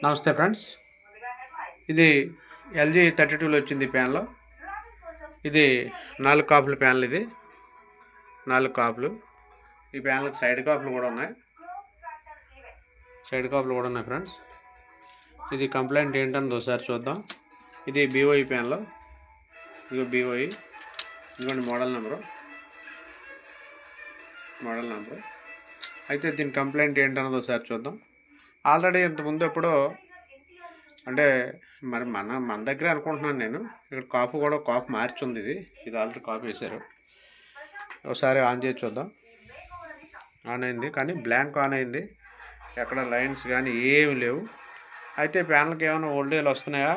నమస్తే ఫ్రెండ్స్, ఇది ఎల్జీ 32లో వచ్చింది ప్యాన్లో. ఇది 4 కాపుల ప్యాన్లు. ఇది 4 కాపులు. ఈ ప్యాన్లకు సైడ్ కాపులు కూడా ఉన్నాయి. ఫ్రెండ్స్. ఇది కంప్లైంట్ ఏంటన్నది ఒకసారి చూద్దాం. ఇది BOE ప్యాన్లో. ఇదిగో BOE, ఇదిగోండి మోడల్ నెంబరు. అయితే దీని కంప్లైంట్ ఏంటన్నది ఒకసారి చూద్దాం. ఆల్రెడీ ఇంతకుముందు ఎప్పుడో, అంటే మరి మన దగ్గర అనుకుంటున్నాను నేను, ఇక్కడ కాపు మార్చుంది. ఇది ఆల్రెడీ కాపు వేశారు. ఒకసారి ఆన్ చేసి చూద్దాం. ఆన్ అయింది, కానీ బ్లాంక్ ఆన్ అయింది. ఎక్కడ లైన్స్ కానీ ఏమి లేవు. అయితే ప్యానల్కి ఏమైనా వోల్టేజ్లు వస్తున్నాయా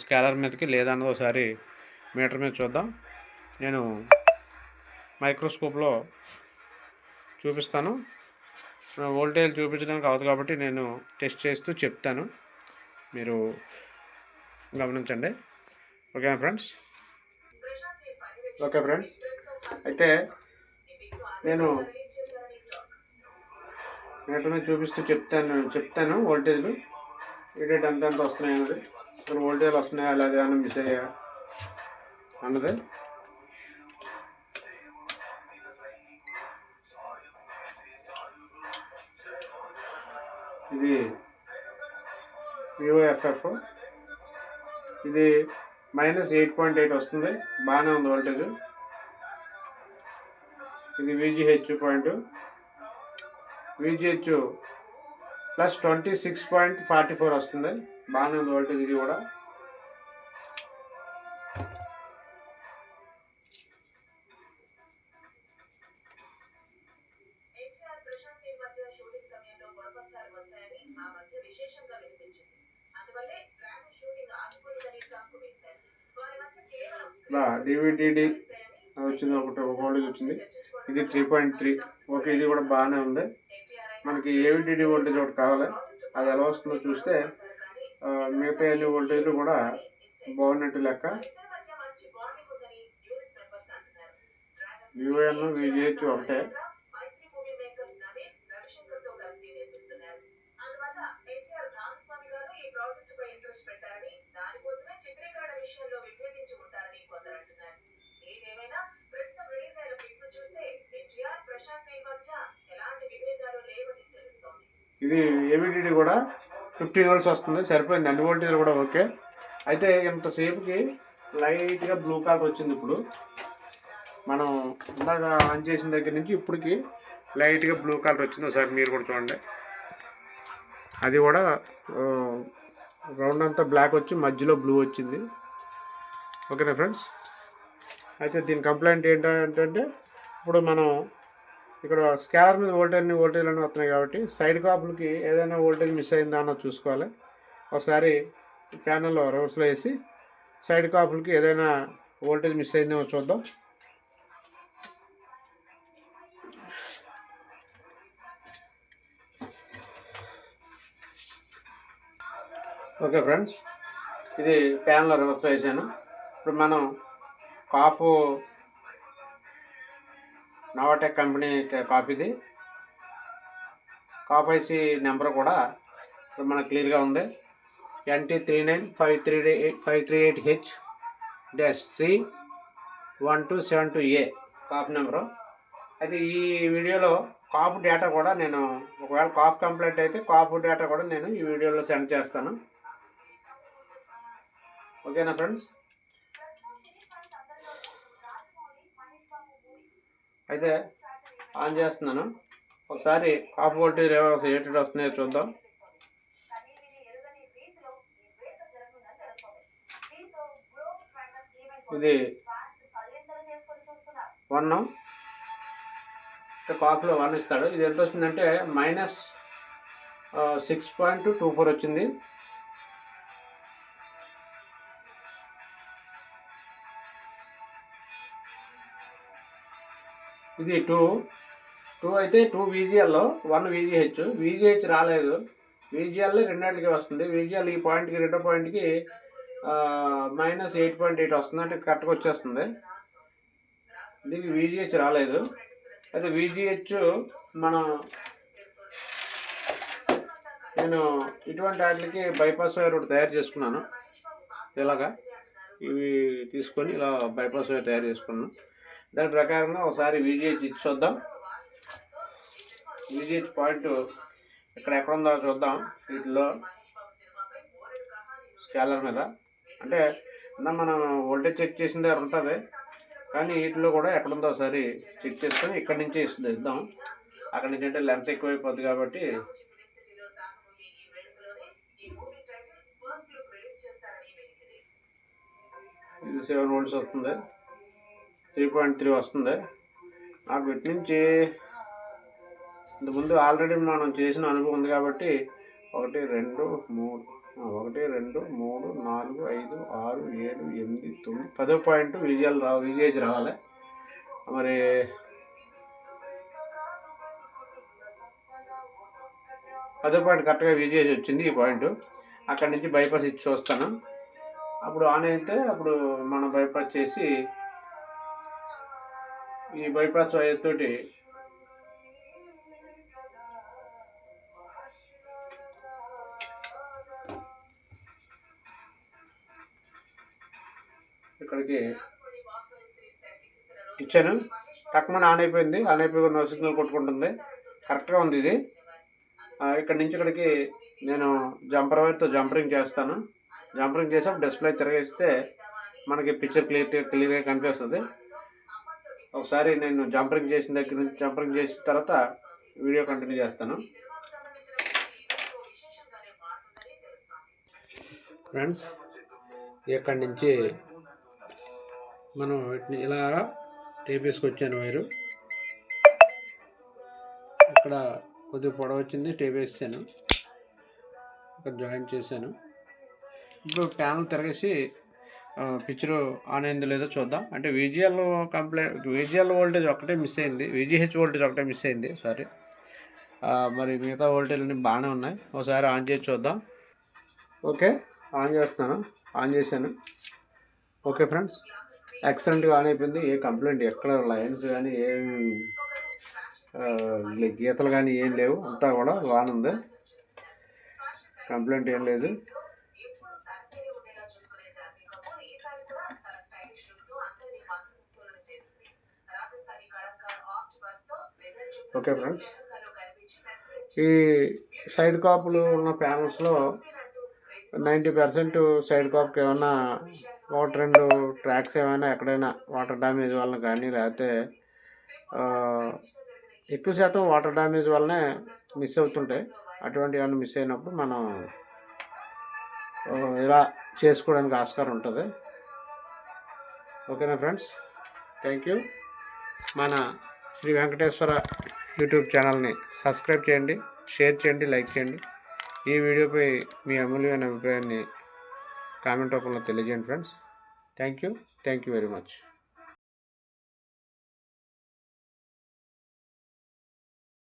స్కేలర్ మీదకి లేదన్నది ఒకసారి మీటర్ మీద చూద్దాం. నేను మైక్రోస్కోప్లో చూపిస్తాను. వోల్టేజ్ చూపించడానికి అవుతుంది కాబట్టి నేను టెస్ట్ చేస్తూ చెప్తాను, మీరు గమనించండి. ఓకేనా ఫ్రెండ్స్? ఓకే ఫ్రెండ్స్, అయితే నేను మీటర్ మీద చూపిస్తూ చెప్తాను వోల్టేజ్లు ఇడేట్ ఎంత వస్తున్నాయి అన్నది. ఇప్పుడు వోల్టేజ్లు వస్తున్నాయా లేదా ఏమైనా మిస్ అయ్యా అన్నది. ఇది VOFF, ఇది -8.8 వస్తుంది, బాగానే ఉంది వోల్టేజ్. ఇది VGH పాయింట్, VGH +26.44 వస్తుంది, బాగానే ఉంది వోల్టేజ్. ఇది కూడా DVD వచ్చింది, ఒకటి వోల్టేజ్ వచ్చింది. ఇది 3.3. ఓకే, ఇది కూడా బాగానే ఉంది. మనకి AVDD వోల్టేజ్ ఒకటి కావాలి, అది ఎలా వస్తుందో చూస్తే మిగతా అన్ని వోల్టేజ్లు కూడా బాగున్నట్టు లెక్క. VON, VGH ఒకటే. ఇది AVDD కూడా 15 volts వస్తుంది, సరిపోయింది. అన్ని వోల్టేజ్లు కూడా ఓకే. అయితే ఇంతసేపుకి లైట్గా బ్లూ కలర్ వచ్చింది. ఇప్పుడు మనం ఇందాక ఆన్ చేసిన దగ్గర నుంచి ఇప్పటికి లైట్గా బ్లూ కలర్ వచ్చింది. ఒకసారి మీరు కూడా చూడండి. అది కూడా రౌండ్ అంతా బ్లాక్ వచ్చి మధ్యలో బ్లూ వచ్చింది. ఓకేనా ఫ్రెండ్స్? అయితే దీని కంప్లైంట్ ఏంటంటే, ఇప్పుడు మనం ఇక్కడ స్కేలర్ మీద వోల్టేజ్లు అన్నీ వస్తున్నాయి కాబట్టి సైడ్ కాపులకి ఏదైనా వోల్టేజ్ మిస్ అయిందా అన్నది చూసుకోవాలి. ఒకసారి ప్యానల్లో రివర్స్లో వేసి సైడ్ కాపులకి ఏదైనా వోల్టేజ్ మిస్ అయిందేమో చూద్దాం. ఓకే ఫ్రెండ్స్, ఇది ప్యానల్లో రివర్స్లో వేసాను. ఇప్పుడు మనం కాపు నవాటెక్ కంపెనీ కాపీది కాప్ IC నెంబర్ కూడా ఇప్పుడు మనకు క్లియర్గా ఉంది. NT395338H-C1272A cap number. అయితే ఈ వీడియోలో కాపు డేటా కూడా నేను, ఒకవేళ కాపు కంప్లీట్ అయితే కాపు డేటా కూడా నేను ఈ వీడియోలో సెండ్ చేస్తాను. ఓకేనా ఫ్రెండ్స్? అయితే ఆన్ చేస్తున్నాను. ఒకసారి కాపు వోల్టేజ్ ఏటెడ్ వస్తున్నాయో చూద్దాం. ఇది 1, కాపులో 1 ఇస్తాడు. ఇది ఎంత వస్తుందంటే -6.24 వచ్చింది. ఇది 2 అయితే 2 VGL, 1 VGH. VGH రాలేదు, VGL రెండింటికి వస్తుంది. VGL ఈ పాయింట్కి, రెండో పాయింట్కి -8.8 వస్తుంది, అంటే కరెక్ట్గా వచ్చేస్తుంది. దీనికి VGH రాలేదు. అయితే VGH మనం నేను ఇటువంటి వాటికి బైపాస్ వైర్ ఒకటి తయారు చేసుకున్నాను. ఇలాగా ఇవి తీసుకొని ఇలా బైపాస్ వైర్ తయారు చేసుకున్నాను. దాని ప్రకారంగా ఒకసారి VGH ఇచ్చి చూద్దాం. VGH పాయింట్ ఎక్కడ ఉందో చూద్దాం. వీటిలో స్కేలర్ మీద అంటే మనం వోల్టేజ్ చెక్ చేసిన దగ్గర ఉంటుంది, కానీ వీటిలో కూడా ఎక్కడుందో ఒకసారి చెక్ చేసుకొని ఇక్కడి నుంచే ఇద్దాం. అక్కడి నుంచి అంటే లెంత్ ఎక్కువైపోద్ది కాబట్టి ఇది 7 volts వస్తుంది, 3.3 వస్తుంది. నాకు వీటి నుంచి ఇంతకుముందు ఆల్రెడీ మనం చేసిన అనుభవం ఉంది కాబట్టి 1 2 3 4 5 6 7 8 9 10 పాయింట్ VGH రావాలి. మరి 10 పాయింట్ కరెక్ట్గా VGH వచ్చింది. ఈ పాయింట్ అక్కడి నుంచి బైపాస్ ఇచ్చి చూస్తాను. అప్పుడు ఆన్ అయితే అప్పుడు మనం బైపాస్ చేసి ఈ బైపాస్ వైర్ తోటి ఇక్కడికి ఇచ్చాను. టక్మని ఆన్ అయిపోయింది. ఆన్ అయిపోయి నో సిగ్నల్ కొట్టుకుంటుంది. కరెక్ట్గా ఉంది ఇది. ఇక్కడి నుంచి ఇక్కడికి నేను జంపర్ వైర్తో జంపరింగ్ చేస్తాను. జంపరింగ్ చేసి డిస్ప్లే తిరగేస్తే మనకి పిక్చర్ క్లియర్గా కనిపిస్తుంది. ఒకసారి నేను జంపరింగ్ చేసిన దగ్గర నుంచి జంపరింగ్ చేసిన తర్వాత వీడియో కంటిన్యూ చేస్తాను. ఫ్రెండ్స్, ఇక్కడి నుంచి మనం వీటిని ఇలా టేప్ వేసుకొచ్చాను. వైరు ఇక్కడ కొద్దిగా పొడవు వచ్చింది, టేప్ వేసాను, ఇక్కడ జాయింట్ చేశాను. ఇప్పుడు ప్యానల్ తిరగేసి పిక్చర్ ఆన్ అయిందో లేదో చూద్దాం. అంటే VGL వోల్టేజ్ ఒకటే మిస్ అయింది, VGH వోల్టేజ్ ఒకటే మిస్ అయింది. సారీ, మరి మిగతా వోల్టేజ్ అన్నీ బాగానే ఉన్నాయి. ఒకసారి ఆన్ చేసి చూద్దాం. ఓకే, ఆన్ చేస్తున్నాను. ఆన్ చేశాను. ఓకే ఫ్రెండ్స్, ఎక్సలెంట్గా ఆన్ అయిపోయింది. ఏ కంప్లైంట్, ఎక్కడ లైన్స్ కానీ ఏం గీతలు కానీ ఏం లేవు, అంతా కూడా బాగుంది, కంప్లైంట్ ఏం లేదు. ఓకే ఫ్రెండ్స్, ఈ సైడ్ కాపులు ఉన్న ప్యానల్స్లో 90% సైడ్ కాప్కి ఏమైనా 1-2 ట్రాక్స్ ఏమైనా ఎక్కడైనా వాటర్ డ్యామేజ్ వలన కానీ, లేకపోతే ఎక్కువ శాతం వాటర్ డ్యామేజ్ వల్లనే మిస్ అవుతుంటాయి. అటువంటి ఏమైనా మిస్ అయినప్పుడు మనం ఇలా చేసుకోవడానికి ఆస్కారం ఉంటుంది. ఓకేనా ఫ్రెండ్స్, థ్యాంక్ యూ. మన శ్రీ వెంకటేశ్వర యూట్యూబ్ ఛానల్ని సబ్స్క్రైబ్ చేయండి, షేర్ చేయండి, లైక్ చేయండి. ఈ వీడియోపై మీ అమూల్యమైన అభిప్రాయాన్ని కామెంట్ రూపంలో తెలియజేయండి friends. Thank you very much.